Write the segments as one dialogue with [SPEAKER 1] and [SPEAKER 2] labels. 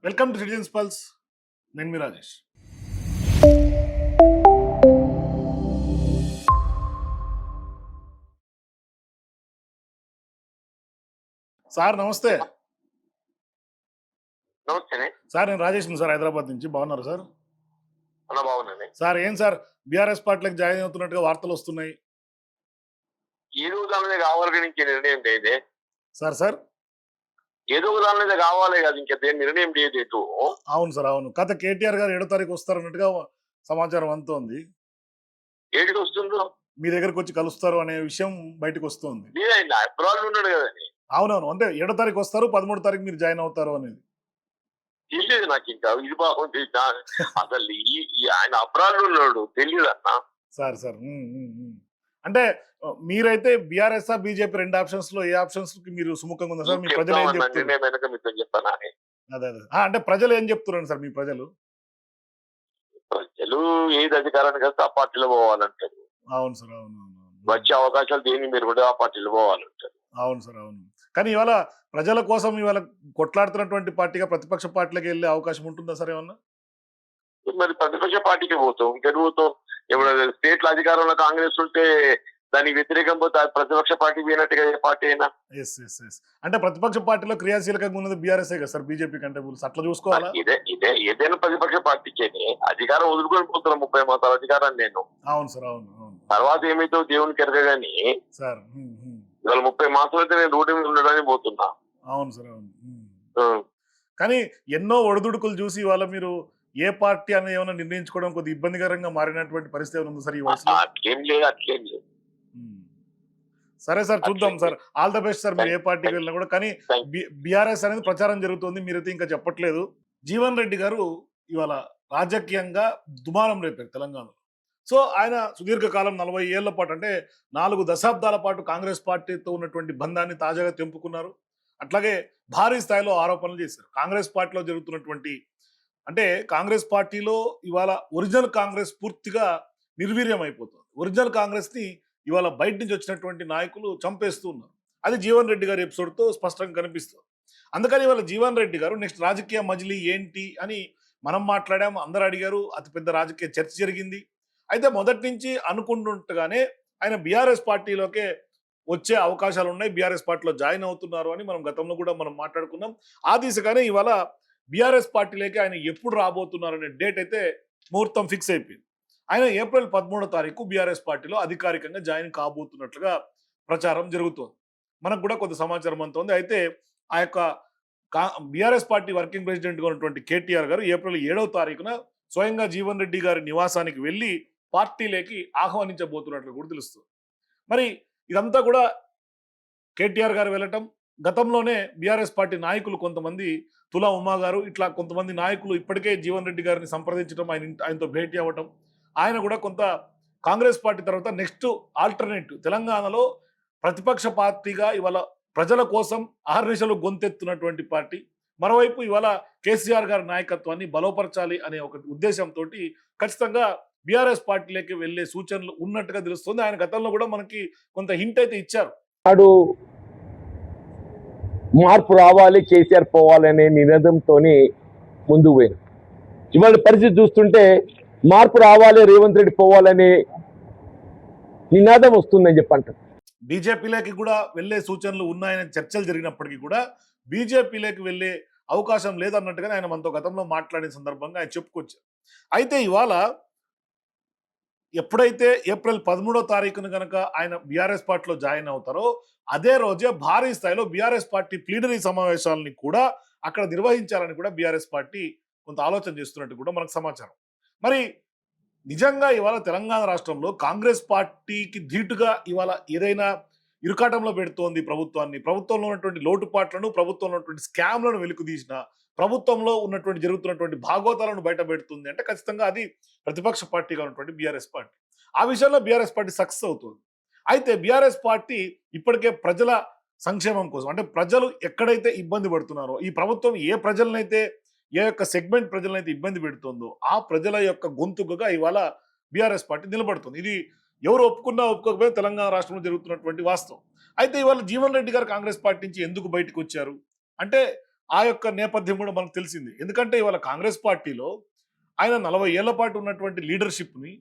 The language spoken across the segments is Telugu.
[SPEAKER 1] Welcome to citizens pulse. నేను మీ రాజేష్. సార్ నమస్తే.
[SPEAKER 2] నమస్తే.
[SPEAKER 1] సార్ నేను రాజేష్ని సార్, హైదరాబాద్ నుంచి. బాగున్నారు సార్?
[SPEAKER 2] అన్న బాగున్నాను.
[SPEAKER 1] సార్ ఏం సార్, బీఆర్ఎస్ పార్టీలకు జాయిన్ అవుతున్నట్టుగా వార్తలు వస్తున్నాయి.
[SPEAKER 2] ఏదో ఒక దాని మీద కావాలి కానీ ఇంకే నిర్ణయం లేదు.
[SPEAKER 1] సార్ సార్
[SPEAKER 2] ఏదో ఒక దాని మీద కావాలి కదా, ఇంకా నిర్ణయం లేదు ఎటు.
[SPEAKER 1] అవును సార్, అవును. కథ కేటీఆర్ గారు 7వ తారీఖు వస్తారన్నట్టుగా సమాచారం అంతోంది.
[SPEAKER 2] ఏడికి వస్తుందో
[SPEAKER 1] మీ దగ్గరకు వచ్చి కలుస్తారు అనే విషయం బయటకు వస్తుంది.
[SPEAKER 2] లేదండి, అబ్రాడ్ ఉన్నాడు కదండి.
[SPEAKER 1] అవునవును, అంటే 7వ తారీఖు వస్తారు, 13వ తారీఖు మీరు జాయిన్ అవుతారు అనేది
[SPEAKER 2] తెలియదు నాకు. ఇంకా ఇది బాగుంది అసలు ఆయన అబ్రాడ్ ఉన్నాడు, తెలియదు అన్న.
[SPEAKER 1] సార్ సార్ అంటే మీరైతే బీఆర్ఎస్ బీజేపీ రెండు ఆప్షన్స్ లో ఏ ఆప్షన్స్ కి మీరు సుముఖంగా ఉందా సార్? మీ ప్రజలు ఏం చెప్తున్నారు?
[SPEAKER 2] మీతో చెప్తాను.
[SPEAKER 1] అదే అదే అంటే ప్రజలు ఏం చెప్తున్నారు సార్? మీ ప్రజలు
[SPEAKER 2] ఏది అధికారానికి వస్తే ఆ పార్టీలో పోవాలంటారు.
[SPEAKER 1] అవును సార్, అవును అవును.
[SPEAKER 2] వచ్చే అవకాశాలు దేని మీరు కూడా ఆ పార్టీలో పోవాలంటారు.
[SPEAKER 1] అవును సార్, అవును. కానీ ఇవాళ ప్రజల కోసం ఇవాళ కొట్లాడుతున్నటువంటి పార్టీగా ప్రతిపక్ష పార్టీలకు వెళ్ళే అవకాశం ఉంటుందా సార్ ఏమన్నా?
[SPEAKER 2] మరి ప్రతిపక్ష పార్టీకి పోతాం, ఇంకెటు పోతాం? ఇప్పుడు స్టేట్ లో అధికారంలో కాంగ్రెస్ ఉంటే దానికి వ్యతిరేకం పోతే ప్రతిపక్ష పార్టీ పోయినట్టుగా ఏ పార్టీ అయినా.
[SPEAKER 1] అంటే ప్రతిపక్ష పార్టీలో క్రియాశీలకంగా ఉన్నది బీఆర్ఎస్ కదా సార్, బీజేపీ కంటే అట్లా చూసుకోవాలా?
[SPEAKER 2] ఏదైనా ప్రతిపక్ష పార్టీకి అధికారం వదులుకొని పోతున్నాం, 30 మాసాల అధికారాన్ని నేను.
[SPEAKER 1] అవును సార్, అవును అవును.
[SPEAKER 2] తర్వాత ఏమైతే దేవునికి ఎరగగాని
[SPEAKER 1] సార్
[SPEAKER 2] ఇవాళ 30 మాసాలు అయితే నేను రోడ్డు మీద ఉండడానికి పోతున్నా.
[SPEAKER 1] అవును సార్, అవును. కానీ ఎన్నో ఒడిదుడుకులు చూసి ఇవాళ మీరు ఏ పార్టీ అని ఏమైనా నిర్ణయించుకోవడం కొద్దిగా ఇబ్బందికరంగా మారినటువంటి పరిస్థితి ఏమైనా ఉంది సార్ ఈ వయసులో?
[SPEAKER 2] అట్లేం లేదు, అట్లేం లేదు.
[SPEAKER 1] సరే సార్, చూద్దాం sir. All the best sir. మీరు ఏ పార్టీకి వెళ్ళినా కూడా. కానీ బీఆర్ఎస్ అనేది ప్రచారం జరుగుతుంది, మీరైతే ఇంకా చెప్పట్లేదు. జీవన్ రెడ్డి గారు ఇవాళ రాజకీయంగా దుమారం రేపారు తెలంగాణలో. సో ఆయన సుదీర్ఘకాలం 40 ఏళ్ల పాటు, అంటే 4 దశాబ్దాల పాటు కాంగ్రెస్ పార్టీతో ఉన్నటువంటి బంధాన్ని తాజాగా తెంపుకున్నారు. అట్లాగే భారీ స్థాయిలో ఆరోపణలు చేశారు. కాంగ్రెస్ పార్టీలో జరుగుతున్నటువంటి, అంటే కాంగ్రెస్ పార్టీలో ఇవాళ ఒరిజినల్ కాంగ్రెస్ పూర్తిగా నిర్వీర్యం అయిపోతుంది. ఒరిజినల్ కాంగ్రెస్ ని ఇవాళ బయట నుంచి వచ్చినటువంటి నాయకులు చంపేస్తూ ఉన్నారు. అది జీవన్ రెడ్డి గారి ఎపిసోడ్తో స్పష్టంగా కనిపిస్తుంది. అందుకని ఇవాళ జీవన్ రెడ్డి గారు నెక్స్ట్ రాజకీయ మజిలీ ఏంటి అని మనం మాట్లాడాము, అందరూ అడిగారు, అతిపెద్ద రాజకీయ చర్చ జరిగింది. అయితే మొదటి నుంచి అనుకుంటుండగానే ఆయన బీఆర్ఎస్ పార్టీలోకే వచ్చే అవకాశాలు ఉన్నాయి, బీఆర్ఎస్ పార్టీలో జాయిన్ అవుతున్నారు అని మనం గతంలో కూడా మనం మాట్లాడుకున్నాం. ఆ దిశగానే ఇవాళ బీఆర్ఎస్ పార్టీలోకి ఆయన ఎప్పుడు రాబోతున్నారు అనే డేట్ అయితే ముహూర్తం ఫిక్స్ అయిపోయింది. ఆయన ఏప్రిల్ 13వ తారీఖు బీఆర్ఎస్ పార్టీలో అధికారికంగా జాయిన్ కాబోతున్నట్లుగా ప్రచారం జరుగుతోంది. మనకు కూడా కొంత సమాచారం అంత ఉంది. అయితే ఆ యొక్క బీఆర్ఎస్ పార్టీ వర్కింగ్ ప్రెసిడెంట్గా ఉన్నటువంటి కేటీఆర్ గారు ఏప్రిల్ 7వ తారీఖున స్వయంగా జీవన్ రెడ్డి గారి నివాసానికి వెళ్ళి పార్టీలోకి ఆహ్వానించబోతున్నట్లు కూడా తెలుస్తుంది. మరి ఇదంతా కూడా కేటీఆర్ గారు వెళ్ళటం, గతంలోనే బీఆర్ఎస్ పార్టీ నాయకులు కొంతమంది, తులా ఉమా గారు ఇట్లా కొంతమంది నాయకులు ఇప్పటికే జీవన్ రెడ్డి గారిని సంప్రదించడం, ఆయనతో భేటీ అవ్వటం, ఆయన కూడా కొంత కాంగ్రెస్ పార్టీ తర్వాత నెక్స్ట్ ఆల్టర్నేటివ్ తెలంగాణలో ప్రతిపక్ష పార్టీగా ఇవాళ ప్రజల కోసం ఆహర్నిశలు గొంతెత్తున్నటువంటి పార్టీ, మరోవైపు ఇవాళ కేసీఆర్ గారి నాయకత్వాన్ని బలోపరచాలి అనే ఒక ఉద్దేశంతో ఖచ్చితంగా బీఆర్ఎస్ పార్టీలోకి వెళ్లే సూచనలు ఉన్నట్టుగా తెలుస్తుంది. ఆయన గతంలో కూడా మనకి కొంత హింట్ అయితే ఇచ్చారు.
[SPEAKER 3] నాడు మార్పు రావాలి, కేసీఆర్ పోవాలనే నినాదంతో ముందుకు పోయారు. ఇవాళ పరిస్థితి చూస్తుంటే మార్పు రావాలి, రేవంత్ రెడ్డి పోవాలనే నినాదం వస్తుందని చెప్పంటారు.
[SPEAKER 1] బీజేపీలోకి కూడా వెళ్లే సూచనలు ఉన్నాయనే చర్చలు జరిగినప్పటికీ కూడా బీజేపీలోకి వెళ్లే అవకాశం లేదన్నట్టుగానే ఆయన మనతో గతంలో మాట్లాడిన సందర్భంగా ఆయన చెప్పుకొచ్చారు. అయితే ఇవాళ ఎప్పుడైతే ఏప్రిల్ 13వ తారీఖున కనుక ఆయన బీఆర్ఎస్ పార్టీలో జాయిన్ అవుతారో అదే రోజే భారీ స్థాయిలో బీఆర్ఎస్ పార్టీ ప్లీనరీ సమావేశాలని కూడా అక్కడ నిర్వహించాలని కూడా బీఆర్ఎస్ పార్టీ కొంత ఆలోచన చేస్తున్నట్టు కూడా మనకు సమాచారం. మరి నిజంగా ఇవాళ తెలంగాణ రాష్ట్రంలో కాంగ్రెస్ పార్టీకి ధీటుగా ఇవాళ ఏదైనా ఇరుకాటంలో పెడుతోంది ప్రభుత్వాన్ని, ప్రభుత్వంలో ఉన్నటువంటి లోటుపాట్లను, ప్రభుత్వంలో ఉన్నటువంటి స్కామ్లను వెలుకుతీసిన, ప్రభుత్వంలో ఉన్నటువంటి జరుగుతున్నటువంటి భాగోతాలను బయట పెడుతుంది అంటే ఖచ్చితంగా అది ప్రతిపక్ష పార్టీగా ఉన్నటువంటి బీఆర్ఎస్ పార్టీ. ఆ విషయంలో బీఆర్ఎస్ పార్టీ సక్సెస్ అవుతుంది. అయితే బీఆర్ఎస్ పార్టీ ఇప్పటికే ప్రజల సంక్షేమం కోసం, అంటే ప్రజలు ఎక్కడైతే ఇబ్బంది పడుతున్నారో, ఈ ప్రభుత్వం ఏ ప్రజలనైతే, ఏ యొక్క సెగ్మెంట్ ప్రజలనైతే ఇబ్బంది పెడుతుందో ఆ ప్రజల యొక్క గొంతుకగా ఇవాళ బీఆర్ఎస్ పార్టీ నిలబడుతుంది. ఇది ఎవరు ఒప్పుకున్నా ఒప్పుకోకపోయినా తెలంగాణ రాష్ట్రంలో జరుగుతున్నటువంటి వాస్తవం. అయితే ఇవాళ జీవన్ రెడ్డి గారు కాంగ్రెస్ పార్టీ నుంచి ఎందుకు బయటకు వచ్చారు అంటే ఆ యొక్క నేపథ్యం కూడా మనకు తెలిసింది. ఎందుకంటే ఇవాళ కాంగ్రెస్ పార్టీలో ఆయన 40 ఏళ్ల పాటు ఉన్నటువంటి లీడర్‌షిప్‌ని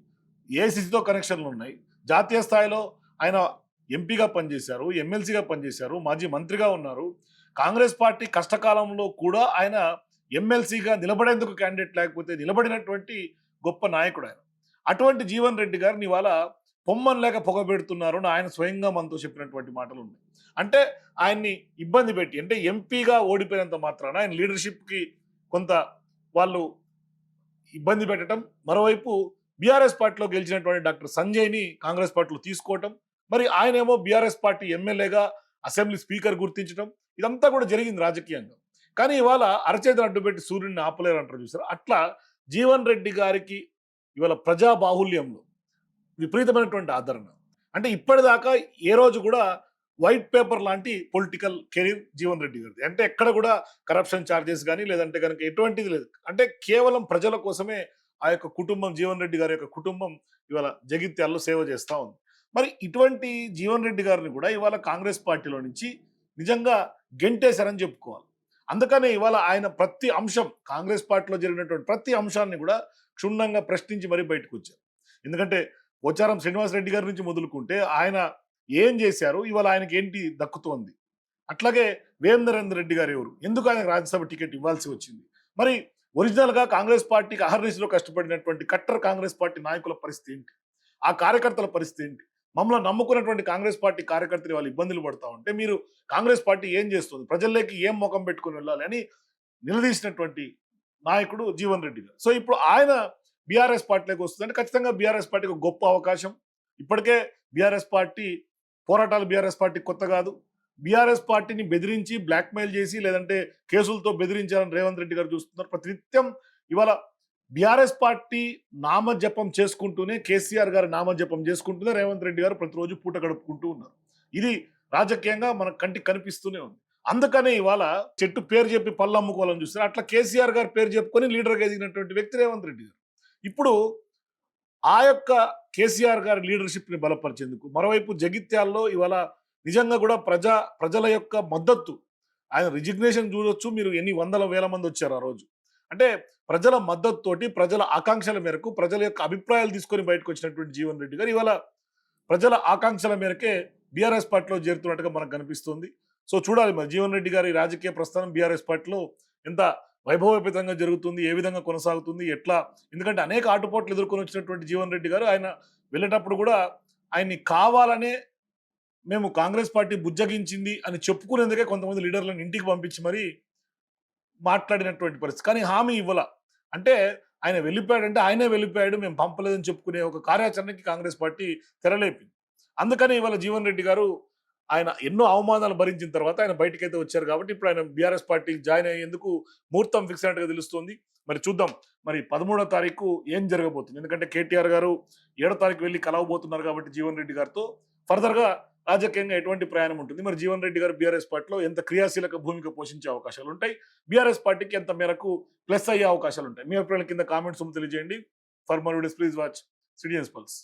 [SPEAKER 1] ఏఐసీసీతో కనెక్షన్‌లు ఉన్నాయి. జాతీయ స్థాయిలో ఆయన ఎంపీగా పనిచేశారు, ఎమ్మెల్సీగా పనిచేశారు, మాజీ మంత్రిగా ఉన్నారు. కాంగ్రెస్ పార్టీ కష్టకాలంలో కూడా ఆయన ఎమ్మెల్సీగా నిలబడేందుకు క్యాండిడేట్ లేకపోతే నిలబడినటువంటి గొప్ప నాయకుడు ఆయన. అటువంటి జీవన్ రెడ్డి గారిని ఇవాళ పొమ్మని లేక పొగబెడుతున్నారు అని ఆయన స్వయంగా మనతో చెప్పినటువంటి మాటలు ఉన్నాయి. అంటే ఆయన్ని ఇబ్బంది పెట్టి అంటే ఎంపీగా ఓడిపోయినంత మాత్రాన ఆయన లీడర్‌షిప్‌కి కొంత వాళ్ళు ఇబ్బంది పెట్టడం, మరోవైపు బీఆర్ఎస్ పార్టీలో గెలిచినటువంటి డాక్టర్ సంజయ్‌ని కాంగ్రెస్ పార్టీలో తీసుకోవటం, మరి ఆయనేమో బీఆర్ఎస్ పార్టీ ఎమ్మెల్యేగా అసెంబ్లీ స్పీకర్ గుర్తించడం, ఇదంతా కూడా జరిగింది రాజకీయంగా. కానీ ఇవాళ అరచేతిని అడ్డుపెట్టి సూర్యుడిని ఆపలేరు అంటారు చూసారా? అట్లా జీవన్ రెడ్డి గారికి ఇవాళ ప్రజా బాహుళ్యంలో విపరీతమైనటువంటి ఆదరణ. అంటే ఇప్పటిదాకా ఏ రోజు కూడా వైట్ పేపర్ లాంటి పొలిటికల్ కెరీర్ జీవన్ రెడ్డి గారిది. అంటే ఎక్కడ కూడా కరప్షన్ చార్జెస్ గానీ, లేదంటే గనుక ఎటువంటిది లేదు. అంటే కేవలం ప్రజల కోసమే ఆ యొక్క కుటుంబం జీవన్ రెడ్డి గారి యొక్క కుటుంబం ఇవాళ జగిత్యాలలో సేవ చేస్తా ఉంది. మరి ఇటువంటి జీవన్ రెడ్డి గారిని కూడా ఇవాళ కాంగ్రెస్ పార్టీలో నుంచి నిజంగా గెంటేశారని చెప్పుకోవాలి. అందుకనే ఇవాళ ఆయన ప్రతి అంశం కాంగ్రెస్ పార్టీలో జరిగినటువంటి ప్రతి అంశాన్ని కూడా క్షుణ్ణంగా ప్రశ్నించి మరీ బయటకొచ్చారు. ఎందుకంటే పోచారం శ్రీనివాసరెడ్డి గారి నుంచి మొదలుకుంటే ఆయన ఏం చేశారు? ఇవాళ ఆయనకి ఏంటి దక్కుతోంది? అట్లాగే వేమనరేందర్ రెడ్డి గారు ఎవరు? ఎందుకు ఆయనకు రాజ్యసభ టికెట్ ఇవ్వాల్సి వచ్చింది? మరి ఒరిజినల్‌గా కాంగ్రెస్ పార్టీకి అహర్నిశలో కష్టపడినటువంటి కట్టర్ కాంగ్రెస్ పార్టీ నాయకుల పరిస్థితి ఏంటి? ఆ కార్యకర్తల పరిస్థితి ఏంటి? మమ్మల్ని నమ్ముకున్నటువంటి కాంగ్రెస్ పార్టీ కార్యకర్తలు వాళ్ళు ఇబ్బందులు పడతా ఉంటే మీరు కాంగ్రెస్ పార్టీ ఏం చేస్తుంది? ప్రజల్లోకి ఏం మొఖం పెట్టుకొని వెళ్ళాలి అని నిలదీసినటువంటి నాయకుడు జీవన్ రెడ్డి గారు. సో ఇప్పుడు ఆయన బీఆర్ఎస్ పార్టీలోకి వస్తుందంటే ఖచ్చితంగా బీఆర్ఎస్ పార్టీకి ఒక గొప్ప అవకాశం. ఇప్పటికే బీఆర్ఎస్ పార్టీ పోరాటాలు బీఆర్ఎస్ పార్టీ కొత్త కాదు. బీఆర్ఎస్ పార్టీని బెదిరించి బ్లాక్‌మెయిల్ చేసి లేదంటే కేసులతో బెదిరించాలని రేవంత్ రెడ్డి గారు చూస్తున్నారు. ప్రతినిత్యం ఇవాళ బీఆర్ఎస్ పార్టీ నామజపం చేసుకుంటూనే కేసీఆర్ గారి నామజపం చేసుకుంటూనే రేవంత్ రెడ్డి గారు ప్రతిరోజు పూట గడుపుకుంటూ ఉన్నారు. ఇది రాజకీయంగా మన కంటికి కనిపిస్తూనే ఉంది. అందుకనే ఇవాళ చెట్టు పేరు చెప్పి పళ్ళు అమ్ముకోవాలని చూస్తారు. అట్లా కేసీఆర్ గారి పేరు చెప్పుకొని లీడర్‌గా ఎదిగినటువంటి వ్యక్తి రేవంత్ రెడ్డి గారు. ఇప్పుడు ఆ యొక్క కేసీఆర్ గారి లీడర్‌షిప్‌ని బలపరిచేందుకు మరోవైపు జగిత్యాల్లో ఇవాళ నిజంగా కూడా ప్రజల యొక్క మద్దతు ఆయన రిజిగ్నేషన్ చూడొచ్చు. మీరు ఎన్ని వందల వేల మంది వచ్చారు ఆ రోజు. అంటే ప్రజల మద్దతుతోటి ప్రజల ఆకాంక్షల మేరకు ప్రజల యొక్క అభిప్రాయాలు తీసుకొని బయటకు వచ్చినటువంటి జీవన్ రెడ్డి గారు ఇవాళ ప్రజల ఆకాంక్షల మేరకే బీఆర్ఎస్ పార్టీలో చేరుతున్నట్టుగా మనకు కనిపిస్తుంది. సో చూడాలి మరి జీవన్ రెడ్డి గారి రాజకీయ ప్రస్థానం బీఆర్ఎస్ పార్టీలో ఎంత వైభవోపేతంగా జరుగుతుంది, ఏ విధంగా కొనసాగుతుంది, ఎట్లా? ఎందుకంటే అనేక ఆటుపోట్లు ఎదుర్కొని వచ్చినటువంటి జీవన్ రెడ్డి గారు ఆయన వెళ్ళేటప్పుడు కూడా ఆయన్ని కావాలనే మేము కాంగ్రెస్ పార్టీ బుజ్జగించింది అని చెప్పుకునేందుకే కొంతమంది లీడర్లను ఇంటికి పంపించి మరి మాట్లాడినటువంటి పరిస్థితి. కానీ హామీ ఇవ్వల. అంటే ఆయన వెళ్ళిపోయాడంటే ఆయనే వెళ్ళిపోయాడు, మేము పంపలేదని చెప్పుకునే ఒక కార్యాచరణకి కాంగ్రెస్ పార్టీ తెరలేపింది. అందుకని ఇవాళ జీవన్ రెడ్డి గారు ఆయన ఎన్నో అవమానాలు భరించిన తర్వాత ఆయన బయటకైతే వచ్చారు కాబట్టి ఇప్పుడు ఆయన బీఆర్ఎస్ పార్టీ జాయిన్ అయ్యేందుకు ముహూర్తం ఫిక్స్ అయినట్టుగా తెలుస్తుంది. మరి చూద్దాం మరి 13వ తారీఖు ఏం జరగబోతుంది. ఎందుకంటే కేటీఆర్ గారు 7వ తారీఖు వెళ్ళి కలవబోతున్నారు కాబట్టి జీవన్ రెడ్డి గారితో ఫర్దర్‌గా రాజకీయంగా ఎటువంటి ప్రయాణం ఉంటుంది? మరి జీవన్ రెడ్డి గారు బీఆర్ఎస్ పార్టీలో ఎంత క్రియాశీలక భూమిక పోషించే అవకాశాలు ఉంటాయి? బీఆర్ఎస్ పార్టీకి ఎంత మేరకు ప్లస్ అయ్యే అవకాశాలు ఉంటాయి? మీ అభిప్రాయాల కింద కామెంట్స్ తెలియజేయండి. For more videos please watch citizens pulse.